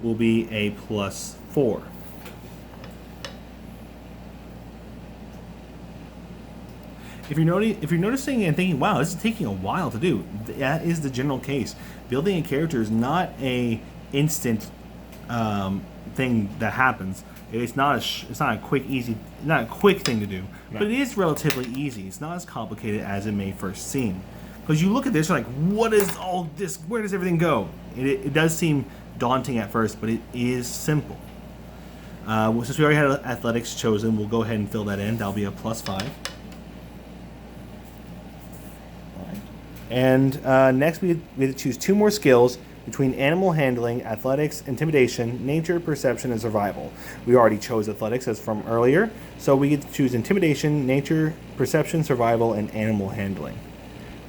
will be a +4. If you're noticing and thinking, wow, this is taking a while to do, that is the general case. Building a character is not a instant thing that happens. It's not a quick thing to do, but it is relatively easy. It's not as complicated as it may first seem. Because you look at this, you're like, what is all this? Where does everything go? It does seem daunting at first, but it is simple. Since we already had athletics chosen, we'll go ahead and fill that in. That'll be a +5. And next we have to choose 2 more skills between animal handling, athletics, intimidation, nature, perception, and survival. We already chose athletics as from earlier, so we get to choose intimidation, nature, perception, survival, and animal handling.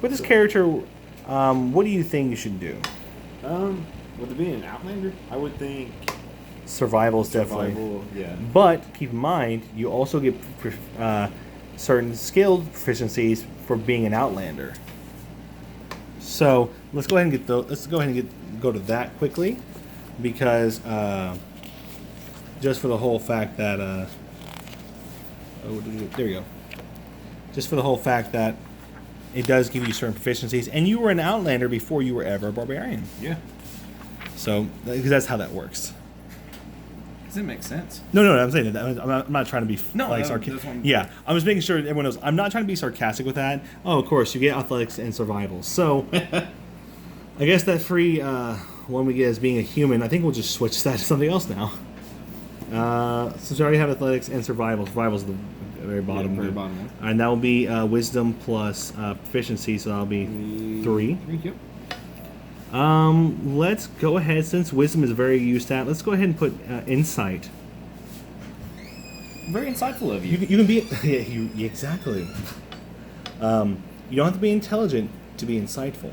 With this character, what do you think you should do? With it being an Outlander, I would think Survival is definitely. Yeah. But keep in mind, you also get certain skill proficiencies for being an Outlander. So let's go ahead and go to that quickly, because just for the whole fact that there we go. Just for the whole fact that it does give you certain proficiencies, and you were an Outlander before you were ever a barbarian. Yeah. So because that's how that works. Does it make sense? No, I'm saying that. I'm not trying to be sarcastic. Yeah, I'm just making sure everyone knows. I'm not trying to be sarcastic with that. Oh, of course, you get athletics and survival. So, I guess that free one we get as being a human, I think we'll just switch that to something else now. Since we already have athletics and survival, survival's the very bottom one. And that will be wisdom plus proficiency, so that'll be 3. Yep. Let's go ahead, since wisdom is a very used stat, let's go ahead and put insight. Very insightful of you. You can be exactly. You don't have to be intelligent to be insightful.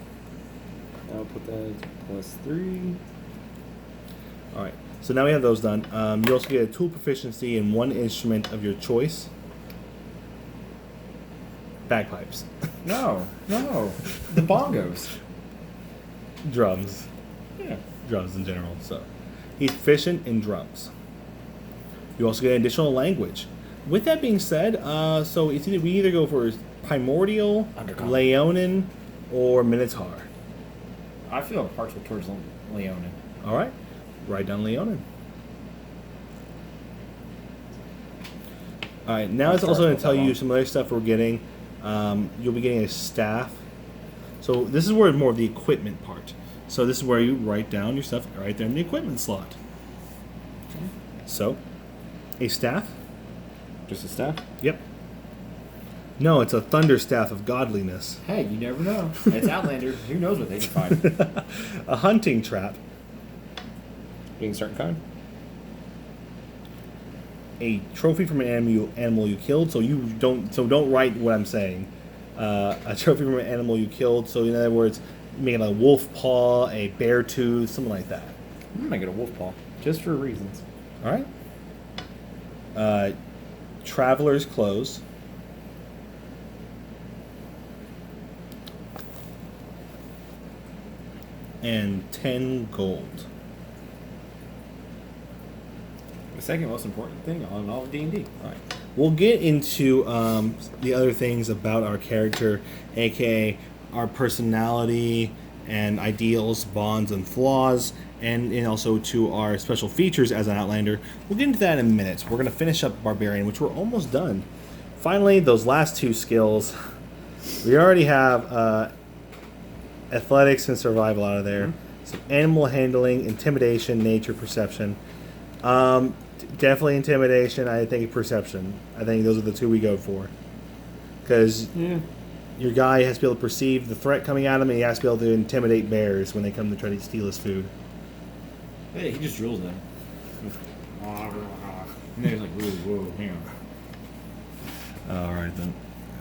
I'll put that +3. All right. So now we have those done. You also get a tool proficiency in 1 instrument of your choice. Bagpipes. No. The bongos. Drums. Yeah. Drums in general. So he's proficient in drums. You also get an additional language. With that being said, so we either go for Primordial, Leonin, or Minotaur. I feel partial towards Leonin. All right. Write down Leonin. All right. Now it's also going to tell you some other stuff we're getting. You'll be getting a staff. So this is where more of the equipment part. So this is where you write down your stuff right there in the equipment slot. Okay. So, a staff. Just a staff? Yep. No, it's a thunder staff of godliness. Hey, you never know. It's Outlander. Who knows what they can find? A hunting trap. Being a certain kind? A trophy from an animal you killed. So don't write what I'm saying. A trophy from an animal you killed. So in other words, making a wolf paw, a bear tooth, something like that. I'm gonna make it a wolf paw, just for reasons. All right. Traveler's clothes. And 10 gold. The second most important thing on all of D&D. All right. We'll get into the other things about our character, aka our personality and ideals, bonds, and flaws, and also to our special features as an Outlander. We'll get into that in a minute. We're going to finish up Barbarian, which we're almost done. Finally, those last 2 skills. We already have athletics and survival out of there. Mm-hmm. So animal handling, intimidation, nature, perception. Definitely intimidation. I think perception. I think those are the 2 we go for. Because your guy has to be able to perceive the threat coming at him, and he has to be able to intimidate bears when they come to try to steal his food. Hey, he just drills them. And then he's like, whoa, hang on. All right, then.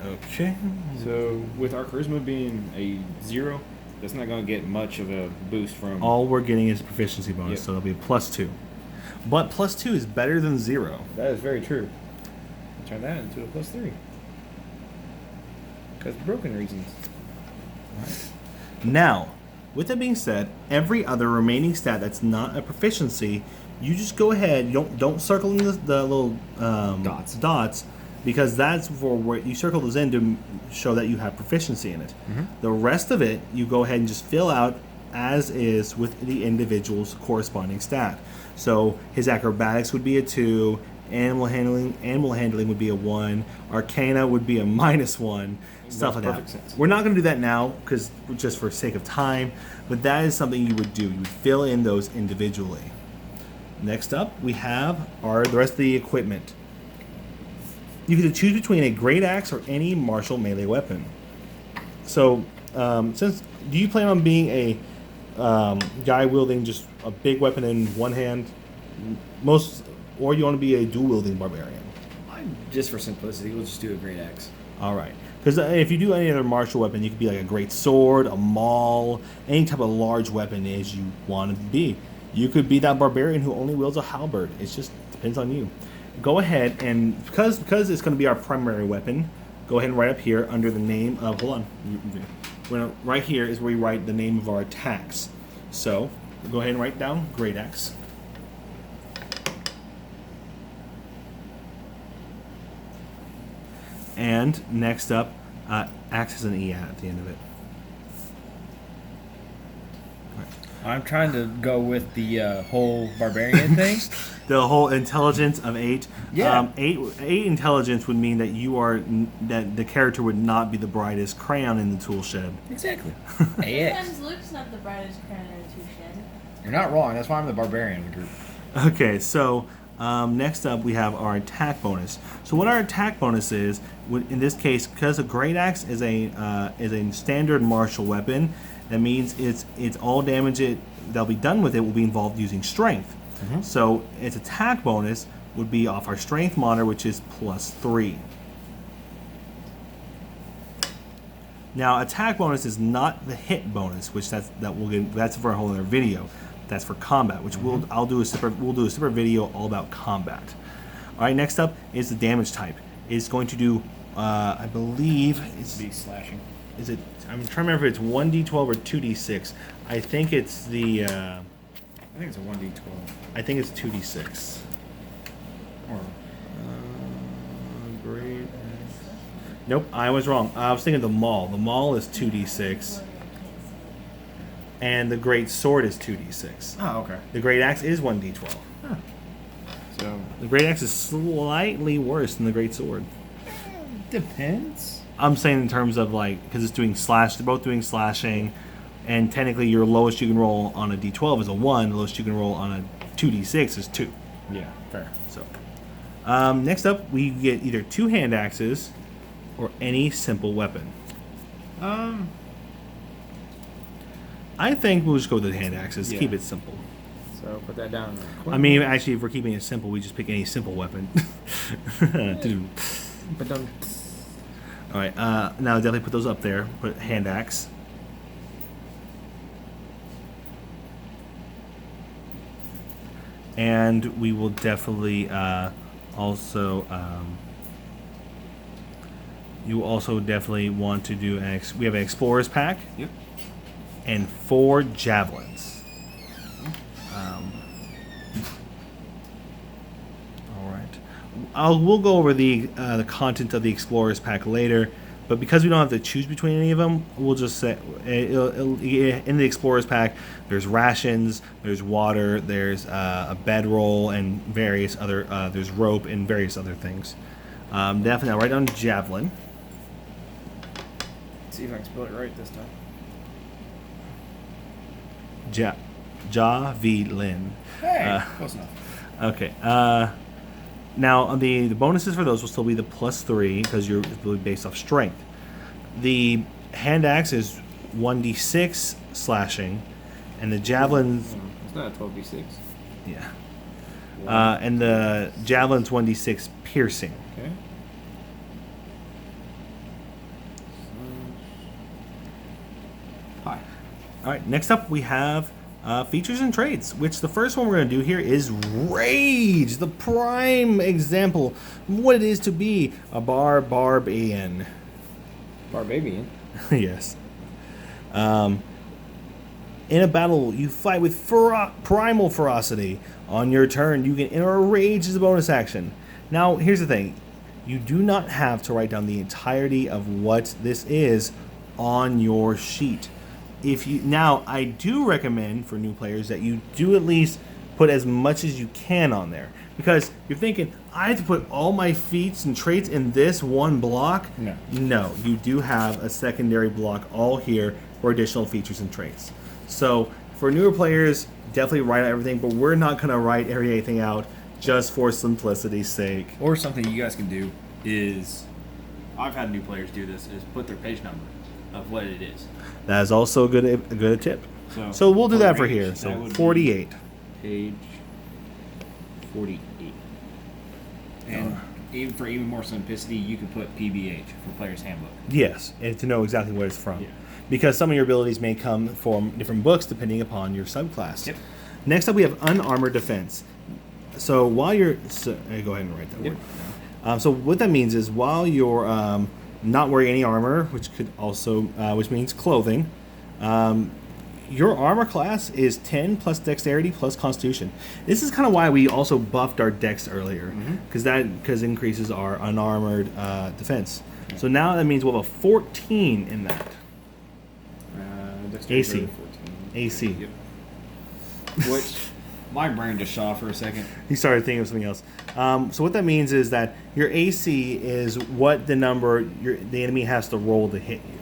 Okay. So, with our charisma being a 0, that's not going to get much of a boost from... All we're getting is proficiency bonus, so it'll be a +2. But +2 is better than 0. That is very true. Turn that into a +3. Because broken reasons. Right. Now, With that being said, every other remaining stat that's not a proficiency, you just go ahead. You don't circle in the little dots, because that's for where you circle those in to show that you have proficiency in it. The rest of it, you go ahead and just fill out as is with the individual's corresponding stat. So his acrobatics would be a 2, animal handling would be a 1, arcana would be a -1, stuff like that. Sense. We're not going to do that now because just for sake of time, but that is something you would do. You would fill in those individually. Next up, we have the rest of the equipment. You can choose between a great axe or any martial melee weapon. So, do you plan on being a guy wielding just a big weapon in one hand, or you want to be a dual wielding barbarian? Just for simplicity, we'll just do a great axe. All right, because if you do any other martial weapon, you could be like a great sword, a maul, any type of large weapon as you want to be. You could be that barbarian who only wields a halberd. It just depends on you. Go ahead and because it's going to be our primary weapon, go ahead and write up here under the name of. Hold on. Right here is where we write the name of our attacks. So go ahead and write down great axe. And next up, axe has an E at the end of it. I'm trying to go with the whole barbarian thing. The whole intelligence of 8. Yeah. 8 intelligence would mean that that the character would not be the brightest crayon in the tool shed. Exactly. Sometimes Luke's not the brightest crayon in the tool shed. You're not wrong. That's why I'm the barbarian of the group. Okay, so next up we have our attack bonus. So what our attack bonus is, in this case, because a great axe is a standard martial weapon, that means it's all damage that'll be done with it will be involved using strength. So its attack bonus would be off our strength monitor, which is +3. Now, attack bonus is not the hit bonus, which that's for a whole other video. That's for combat, which we'll do a separate video all about combat. All right, next up is the damage type. It's going to do, I believe it's Be slashing. Is it? I'm trying to remember if it's 1d12 or 2d6. I think it's the. I think it's a 1d12. I think it's 2d6. Or Great. Nope, I was wrong. I was thinking the maul. The maul is 2d6, and the great sword is 2d6. oh, okay. The great axe is 1d12. Huh. So The great axe is slightly worse than the great sword. depends. I'm saying in terms of because it's doing slash. They're both doing slashing, and technically your lowest you can roll on a d12 is a 1. The lowest you can roll on a 2d6 is 2. Yeah, fair. So, next up we get either 2 hand axes or any simple weapon. I think we'll just go with the hand axes. Yeah. Keep it simple. So put that down. I mean, actually, if we're keeping it simple, we just pick any simple weapon. But don't. All right. Now definitely put those up there. Put hand axe. And we will definitely also. You also definitely want to do we have an explorer's pack. Yep. And 4 javelins. All right. We'll go over the content of the explorer's pack later, but because we don't have to choose between any of them, we'll just say in the explorer's pack, there's rations, there's water, there's a bedroll, and various other there's rope and various other things. Definitely, I'll write down javelin. See if I can spell it right this time. Javelin. Hey, close enough. Okay. Now the bonuses for those will still be the +3 because you're really based off strength. The hand axe is 1d6 slashing, and the javelin. It's not a 12d6. Yeah. And the javelin's 1d6 piercing. Okay. Hi. All right. Next up, we have features and traits, which the first one we're going to do here is Rage, the prime example of what it is to be a barbarian. Barbarian. Yes. In a battle, you fight with primal ferocity. On your turn, you can enter a rage as a bonus action. Now, here's the thing. You do not have to write down the entirety of what this is on your sheet. Now, I do recommend for new players that you do at least put as much as you can on there. Because you're thinking, I have to put all my feats and traits in this one block? No. No, you do have a secondary block all here for additional features and traits. So for newer players, definitely write out everything, but we're not going to write everything out just for simplicity's sake. Or something you guys can do is, I've had new players do this, is put their page number of what it is. That is also a good tip. So we'll do that for here. So 48. Page 48. And even more simplicity, you can put PBH for Player's Handbook. Yes, and to know exactly where it's from. Yeah. Because some of your abilities may come from different books depending upon your subclass. Yep. Next up, we have unarmored defense. So while you're... go ahead and write that word. So what that means is while you're not wearing any armor, which could also, which means clothing, your armor class is 10 plus dexterity plus constitution. This is kind of why we also buffed our dex earlier, because it increases our unarmored defense. So now that means we'll have a 14 in that. AC. 14. AC. Yep. Which my brain just shot for a second. He started thinking of something else. So what that means is that your AC is what the number the enemy has to roll to hit you.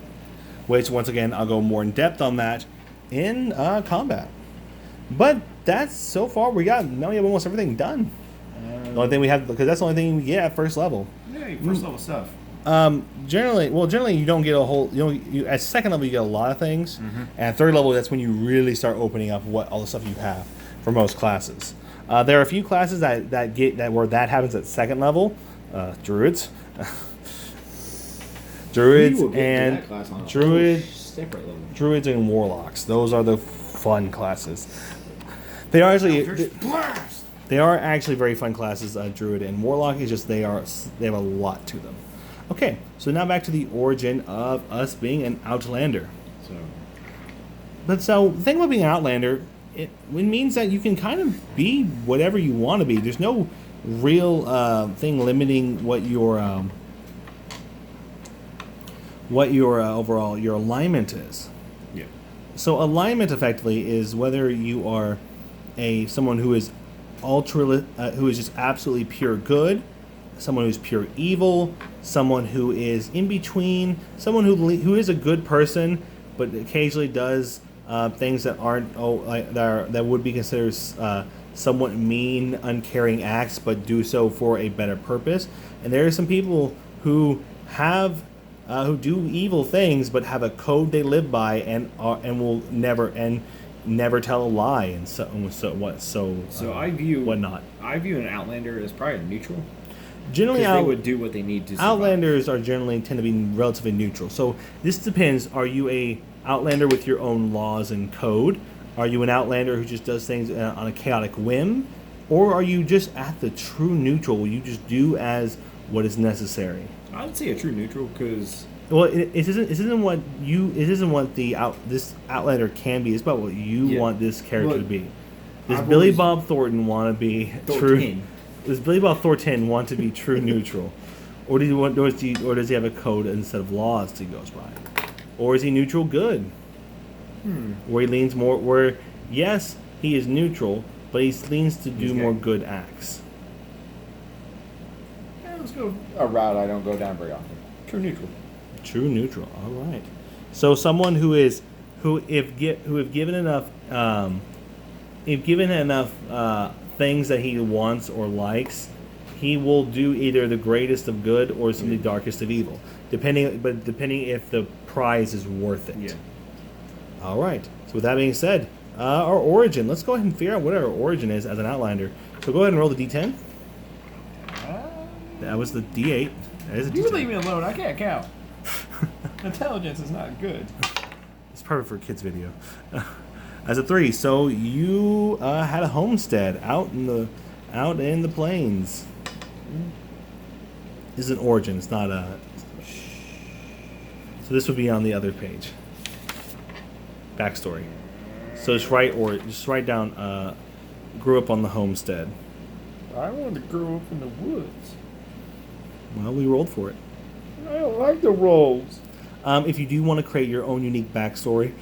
Which, once again, I'll go more in depth on that in combat. But that's so far now we have almost everything done. The only thing we have, because that's the only thing we get at first level. Yeah, first level stuff. Generally you don't get a whole. At second level you get a lot of things, and at third level that's when you really start opening up what all the stuff you have for most classes. There are a few classes that where that happens at second level. Druids, and Separate level. druids and warlocks. Those are the fun classes. They are actually. They are actually very fun classes. Druid and warlock is just they have a lot to them. Okay, so now back to the origin of us being an outlander. The thing about being an outlander, it means that you can kind of be whatever you want to be. There's no real thing limiting what your overall your alignment is. Yeah. So alignment effectively is whether you are someone who is who is just absolutely pure good, someone who's pure evil, someone who is in between, someone who is a good person but occasionally does things that aren't that would be considered somewhat mean, uncaring acts, but do so for a better purpose. And there are some people who who do evil things but have a code they live by and will never tell a lie and I view whatnot. I view an outlander as probably neutral. Generally, they would do what they need to survive. Outlanders are generally tend to be relatively neutral. So this depends. Are you a outlander with your own laws and code? Are you an outlander who just does things on a chaotic whim? Or are you just at the true neutral where you just do as what is necessary? I would say a true neutral because... Well, it isn't what this outlander can be. It's about what you want this character to be. Does Billy Bob Thornton want to be true? Does Billy Bob Thornton want to be true neutral, or does he have a code instead of laws he goes by, or is he neutral good? Where he leans more, where yes he is neutral, but he leans to do more good acts. Yeah, let's go a route I don't go down very often. True neutral. True neutral. All right. So someone who have given enough things that he wants or likes, he will do either the greatest of good or the darkest of evil, depending if the prize is worth it. Yeah. All right. So with that being said, our origin. Let's go ahead and figure out what our origin is as an outlander. So go ahead and roll the D10. That was the D8. That is a D10. You leave me alone. I can't count. Intelligence is not good. It's perfect for a kids video. As a 3, so you had a homestead out in the plains. This is an origin. It's not a. So this would be on the other page. Backstory. So just write down. Grew up on the homestead. I want to grow up in the woods. Well, we rolled for it. I don't like the rolls. If you do want to create your own unique backstory,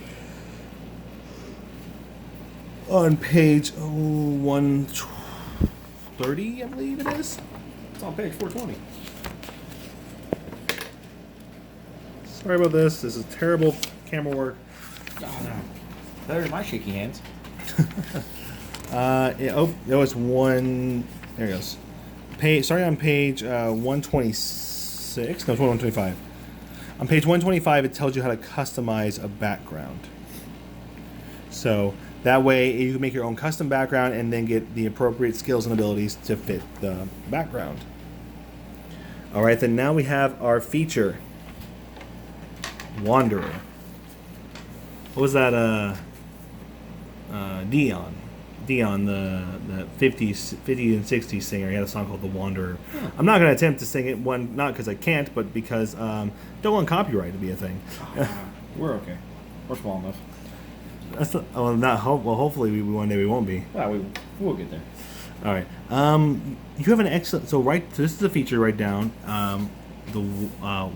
on page 130, I believe it is. It's on page 420. Sorry about this. This is terrible camera work. Better than my shaky hands. It's one. There it goes. Starting on page 126. No, it's 125. On page 125, it tells you how to customize a background. So that way, you can make your own custom background and then get the appropriate skills and abilities to fit the background. All right, then now we have our feature, Wanderer. What was that? Dion, the 50s and 60s singer. He had a song called "The Wanderer." I'm not going to attempt to sing it. One, not because I can't, but because don't want copyright to be a thing. We're okay. We're small enough. That's hopefully one day we won't be. Well, we'll get there. All right. You have an excellent. So this is a feature. Write down the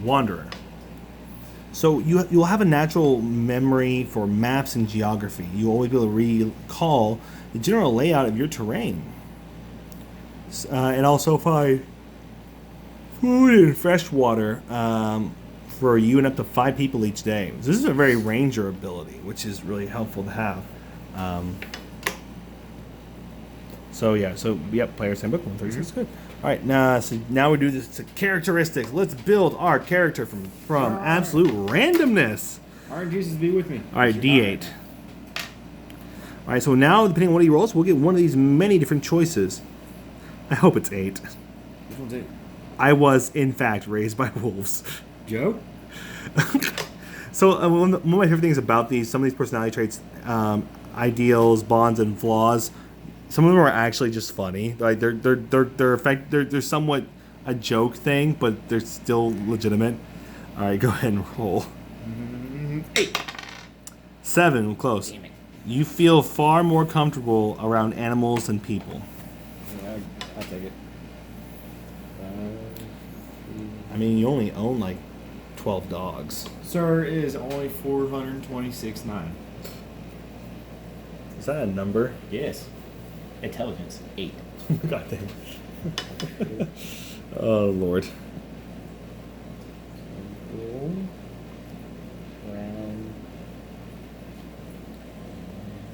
Wanderer. So you'll have a natural memory for maps and geography. You'll always be able to recall the general layout of your terrain, and also find food and fresh water for you and up to 5 people each day. So this is a very ranger ability, which is really helpful to have. Player's Handbook 136. Good. All right, now we do this to characteristics. Let's build our character from absolute randomness. All right, Jesus, be with me. All right, D8. All right, so now depending on what he rolls, we'll get one of these many different choices. I hope it's 8. Which one's 8? I was in fact raised by wolves. Joe? So one of my favorite things about some of these personality traits, ideals, bonds, and flaws. Some of them are actually just funny. Like they're somewhat a joke thing, but they're still legitimate. All right, go ahead and roll. 8. 7, close. Damn it. You feel far more comfortable around animals than people. Yeah, I'll take it. I mean, you only own like 12 dogs. Sir is only 426.9. Is that a number? Yes. Intelligence 8. God damn. Oh Lord.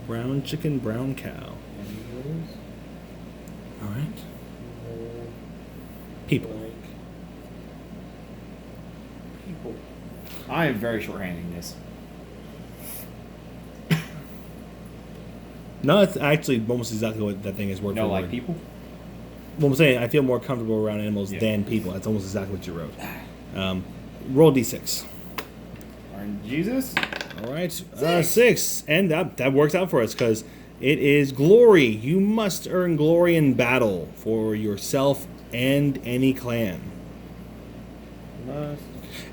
Brown chicken, brown cow. All right. People. I am very short-handing this. No, it's actually almost exactly what that thing is working. No, like people? Well, I'm saying I feel more comfortable around animals than people. That's almost exactly what you wrote. Roll D6. Orange Jesus? All right. 6. And that works out for us because it is glory. You must earn glory in battle for yourself and any clan.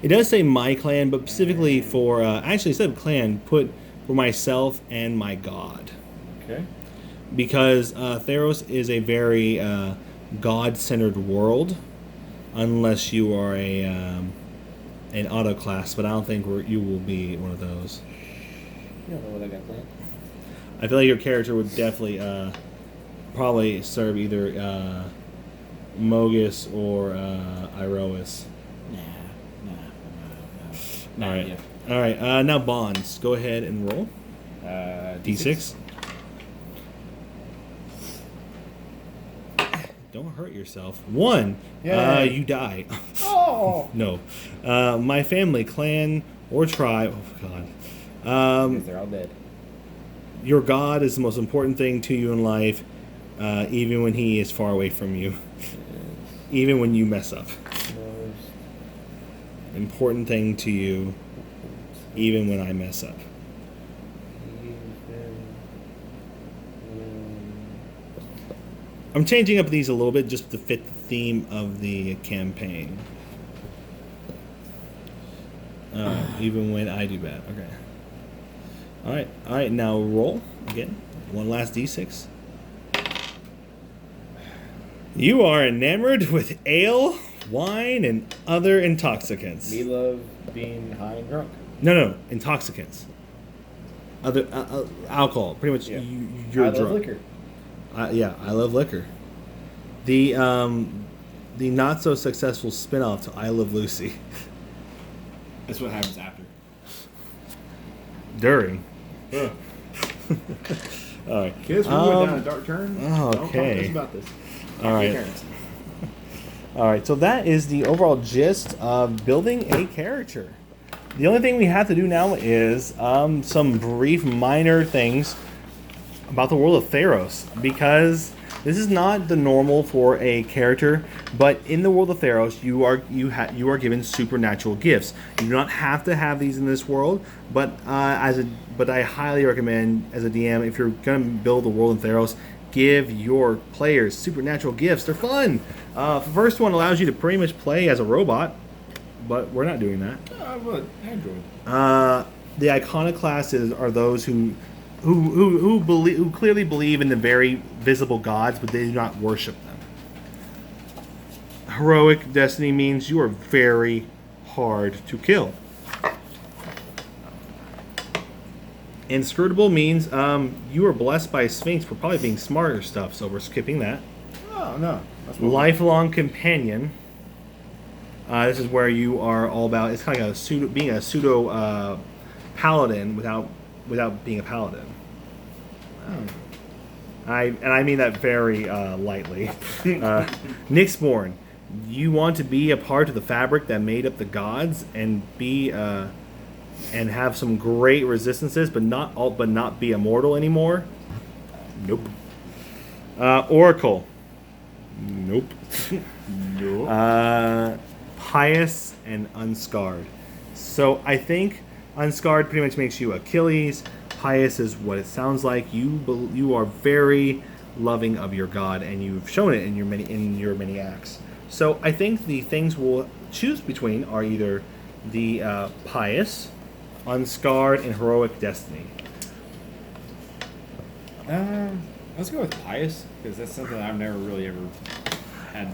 It does say my clan, but specifically for, actually instead of clan, put for myself and my god. Okay. Because Theros is a very god-centered world, unless you are an auto class, but I don't think you will be one of those. You don't know what I got planned. I feel like your character would definitely probably serve either Mogus or Iroas. No. All right. All right. Now bonds. Go ahead and roll. D6. Don't hurt yourself. 1. You die. Oh. No. My family, clan, or tribe. Oh God. Because they're all dead. Your God is the most important thing to you in life, even when he is far away from you. Even when you mess up. Important thing to you, even when I mess up. I'm changing up these a little bit just to fit the theme of the campaign. Even when I do bad. Okay. All right. Now roll again. One last d6. You are enamored with ale, wine, and other intoxicants. Me love being high and drunk. No, intoxicants. Other alcohol. Pretty much, Yeah. you're I drunk. love liquor. Yeah, I love liquor. The not so successful spin-off to I Love Lucy. That's what happens after. During. All right. Kids, we went down a dark turn. okay. Don't talk to us about this. All right. Parents. All right. So that is the overall gist of building a character. The only thing we have to do now is some brief minor things about the world of Theros, because this is not the normal for a character, but in the world of Theros, you are given supernatural gifts. You do not have to have these in this world, but I highly recommend as a DM, if you're going to build a world in Theros, give your players supernatural gifts. They're fun. The first one allows you to pretty much play as a robot, but we're not doing that. What? Android. The iconoclasts are those who clearly believe in the very visible gods, but they do not worship them. Heroic destiny means you are very hard to kill. Inscrutable means you are blessed by a Sphinx for probably being smart or stuff, so we're skipping that. Oh, no. That's what Lifelong companion. This is where you are all about. It's kind of like being a pseudo paladin without being a paladin. I mean that very lightly. Nyxborn, you want to be a part of the fabric that made up the gods and be and have some great resistances, but not be immortal anymore. Nope. Oracle. Nope. Nope. Pious and unscarred. So I think unscarred pretty much makes you Achilles. Pious is what it sounds like. You are very loving of your god, and you've shown it in your many acts. So I think the things we'll choose between are either the pious, unscarred, and heroic destiny. Let's go with pious, because that's something I've never really ever had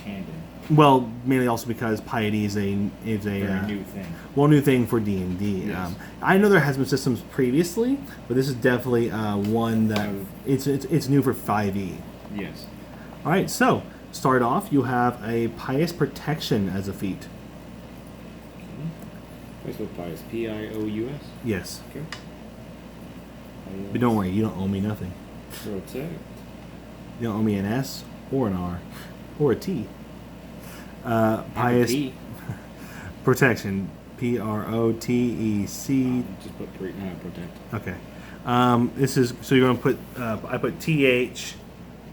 hand in. Well, mainly also because piety is a Very new thing. new thing for D&D. Yes. I know there has been systems previously, but this is definitely one that it's new for 5e. Yes. All right, so start off. You have a pious protection as a feat. Let's go with pious. P-I-O-U-S. Yes, Okay. but don't worry, you don't owe me nothing. Protect. You don't owe me an S or an R or a T. Pious P. protection. Protec. Just put protect. Okay. This is so you're going to put. I put TH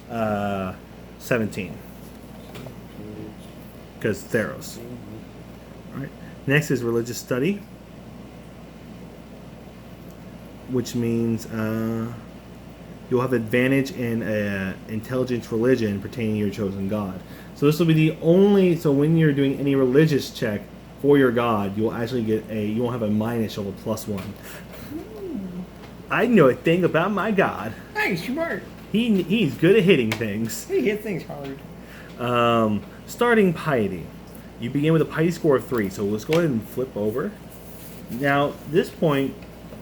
17 because Theros. All right. Next is religious study, which means you'll have advantage in intelligence religion pertaining to your chosen god. So this will be the only. So when you're doing any religious check for your god, you'll actually get you won't have a minus, you'll have a +1. I know a thing about my god. Hey, smart. He's good at hitting things. He hit things hard. Starting piety. You begin with a piety score of 3. So let's go ahead and flip over. Now, this point,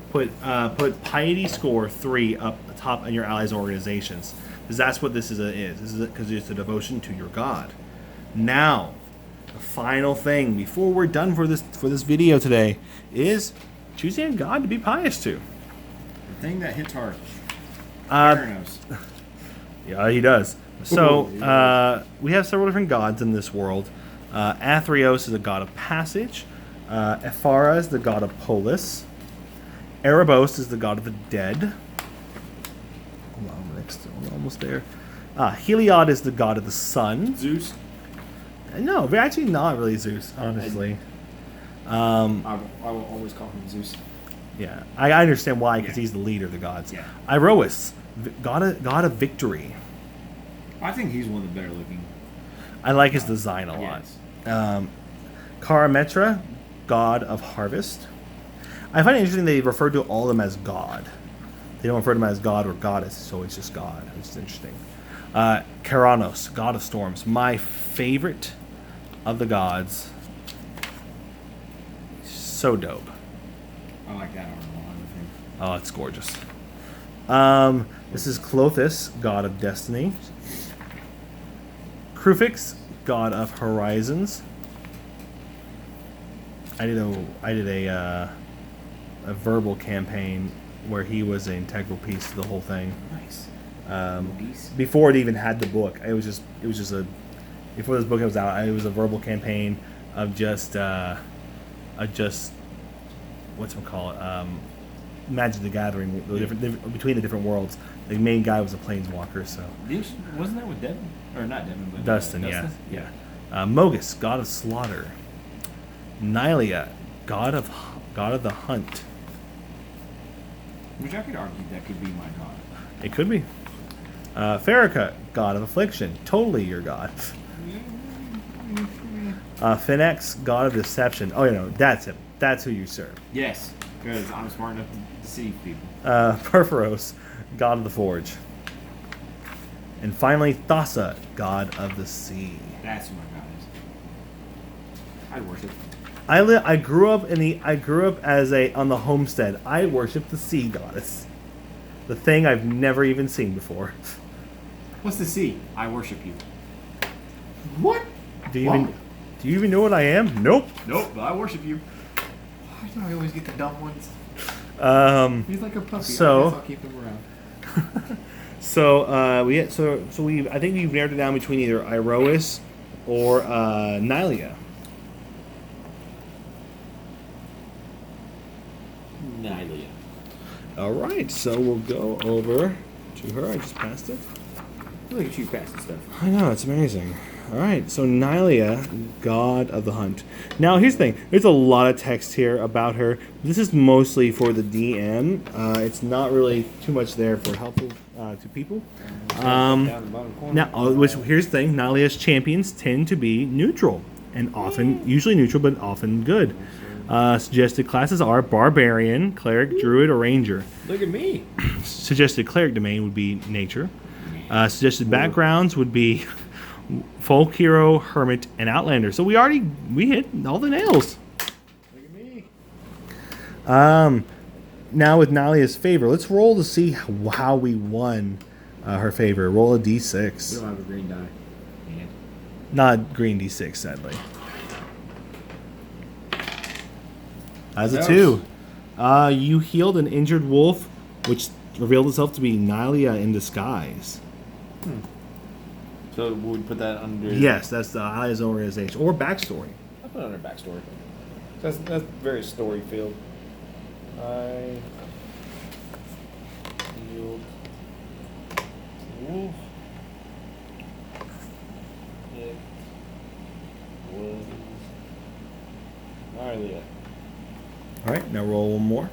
put piety score 3 up top in your allies' organizations, because that's what this is. This is because it's a devotion to your god. Now, the final thing before we're done for this video today is choosing a god to be pious to. The thing that hits hard. Theranos. Yeah, he does. So we have several different gods in this world. Athreos is a god of passage. Ephara is the god of polis. Erebos is the god of the dead. Hold on, we're almost there. Heliod is the god of the sun. Zeus. No, but actually not really Zeus, honestly. I will always call him Zeus. Yeah, I understand why, because Yeah. he's the leader of the gods. Yeah. Iroas, god of victory. I think he's one of the better looking. I like his design a lot. Yes. Karametra, god of harvest. I find it interesting they refer to all of them as God. They don't refer to them as God or Goddess, so it's just God. It's interesting. Keranos, God of Storms. My favorite of the gods. So dope. I like that armor a lot, I think. Oh, it's gorgeous. This is Clothis, God of Destiny. Krufix, God of Horizons. I did a verbal campaign where he was an integral piece to the whole thing. Nice. Before it even had the book, it was just before this book was out. It was a verbal campaign of just whatchamacallit, Magic the Gathering, between the different worlds. The main guy was a planeswalker, so. Wasn't that with Devin? Or not Devin, but Dustin, yeah. Mogus, God of Slaughter. Nylia, God of the Hunt. Which I could argue that could be my god. It could be. Farrakut, God of Affliction. Totally your god. Finex, God of Deception. Oh, that's him. That's who you serve. Yes, because I'm smart enough to deceive people. Perforos, God of the Forge. And finally, Thassa, God of the Sea. That's who my god is. I worship. I grew up on the homestead. I worship the sea goddess. The thing I've never even seen before. What's the sea? I worship you. What? Do you even know what I am? Nope. Nope, but I worship you. Why do I always get the dumb ones? He's like a puppy. So- I guess I'll keep him around. I think we've narrowed it down between either Iroas or Nylia. Nylia. All right, so we'll go over to her. I just passed it. Look at you passing stuff. I know, it's amazing. All right, so Nylia, God of the Hunt. Now, here's the thing. There's a lot of text here about her. This is mostly for the DM. It's not really too much there for helpful to people. Down the bottom corner. Now, here's the thing. Nylia's champions tend to be neutral, and usually neutral, but often good. Suggested classes are Barbarian, Cleric, Druid, or Ranger. Look at me. Suggested Cleric domain would be Nature. Suggested backgrounds would be Folk Hero, Hermit, and Outlander. So we hit all the nails. Look at me. Now with Nylia's favor, let's roll to see how we won her favor. Roll a d6. We don't have a green die. And Not green d6, sadly. As a 2. You healed an injured wolf, which revealed itself to be Nylia in disguise. So we would put that under. Yes, that's the Nylia's organization. Or backstory. I put it under backstory. That's very story filled. I healed wolf. It was Nylia. Alright, now roll one more.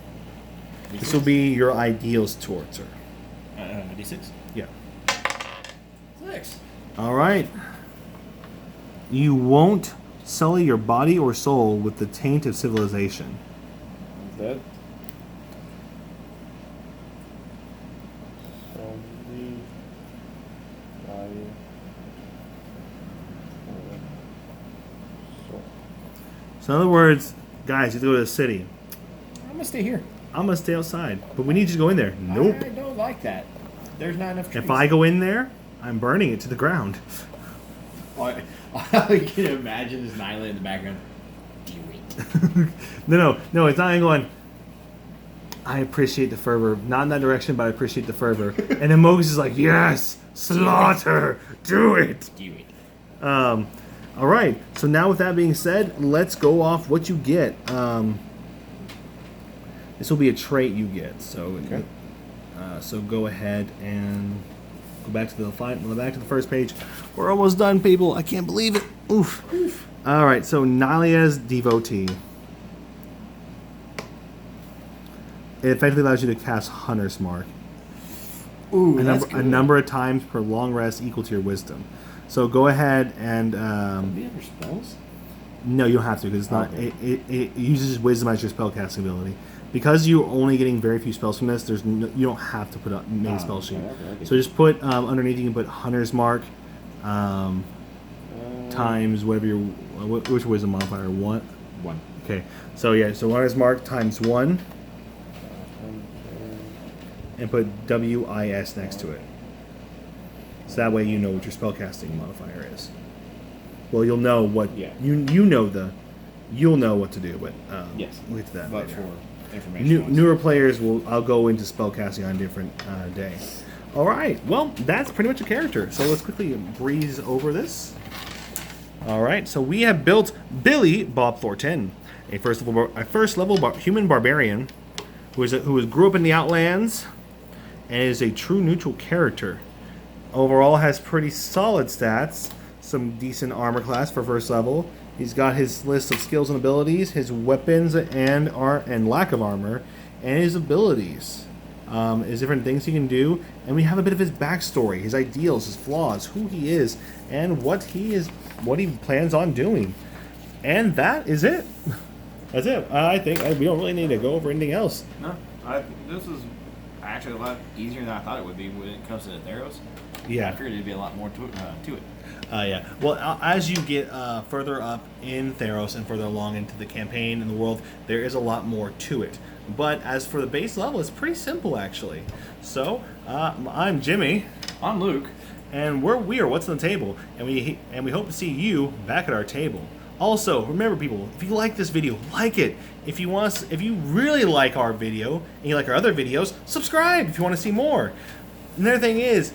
This will be your ideals towards her. D6. Yeah. 6. Alright. You won't sully your body or soul with the taint of civilization. That. Only value. So in other words, guys, you have to go to the city. I'm going to stay here. I'm going to stay outside. But we need you to go in there. Nope. I don't like that. There's not enough trees. If I go in there, I'm burning it to the ground. I can imagine this Nyla in the background. Do it. No, it's not even going, I appreciate the fervor. Not in that direction, but I appreciate the fervor. And then Mogus is like, yes, slaughter, do it. Do it. All right. So now with that being said, let's go off what you get. This will be a trait you get. So, so go ahead and go back to the first page. We're almost done, people. I can't believe it. Oof. All right. So Nylia's devotee. It effectively allows you to cast Hunter's Mark. Ooh, A number of times per long rest equal to your wisdom. So go ahead and Do you have spells? no, you don't have to because it's not. Okay. It uses wisdom as your spellcasting ability. because you're only getting very few spells from this. You don't have to put a main spell sheet. okay. So just put underneath. You can put Hunter's Mark times whatever your which wisdom modifier 1. 1. Okay, so yeah, so Hunter's Mark times 1, and put WIS next to it. So that way you know what your spellcasting modifier is. Well, you'll know what you'll know what to do, but Yes. we'll get to that But later. for information. Newer players I'll go into spellcasting on a different day. All right, well that's pretty much a character. So let's quickly breeze over this. All right, so we have built Billy Bob Thornton, a first level human barbarian who grew up in the Outlands and is a true neutral character. Overall, has pretty solid stats, some decent armor class for first level. He's got his list of skills and abilities, his weapons and lack of armor, and his abilities. His different things he can do, and we have a bit of his backstory, his ideals, his flaws, who he is, and what he plans on doing. And that is it. That's it. I think we don't really need to go over anything else. No, this is actually a lot easier than I thought it would be when it comes to the Theros. Yeah. I figured there'd be a lot more to it. Yeah. Well, as you get further up in Theros and further along into the campaign and the world, there is a lot more to it. But as for the base level, it's pretty simple, actually. So, I'm Jimmy. I'm Luke. And we are What's on the Table, and we hope to see you back at our table. Also, remember, people, if you like this video, like it. If you really like our video and you like our other videos, subscribe if you want to see more. Another thing is,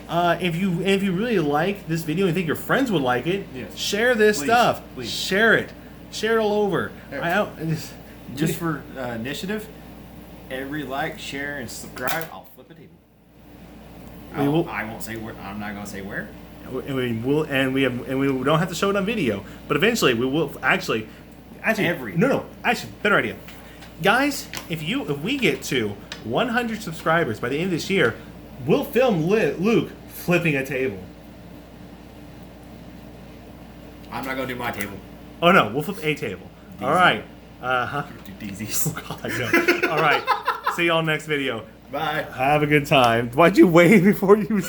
if you really like this video and think your friends would like it, Yes. share this Please, stuff. please. Share it all over. Just for initiative, every like, share, and subscribe, I'll flip a table. I won't say where. I'm not gonna say where. And we don't have to show it on video, but eventually we will actually better idea, guys. If we get to 100 subscribers by the end of this year, we'll film Luke flipping a table. I'm not gonna do my table. Oh no, we'll flip a table. DZ. All right. Do DZs. Oh God, no. All right. See y'all next video. Bye. Have a good time. Why'd you wait before you?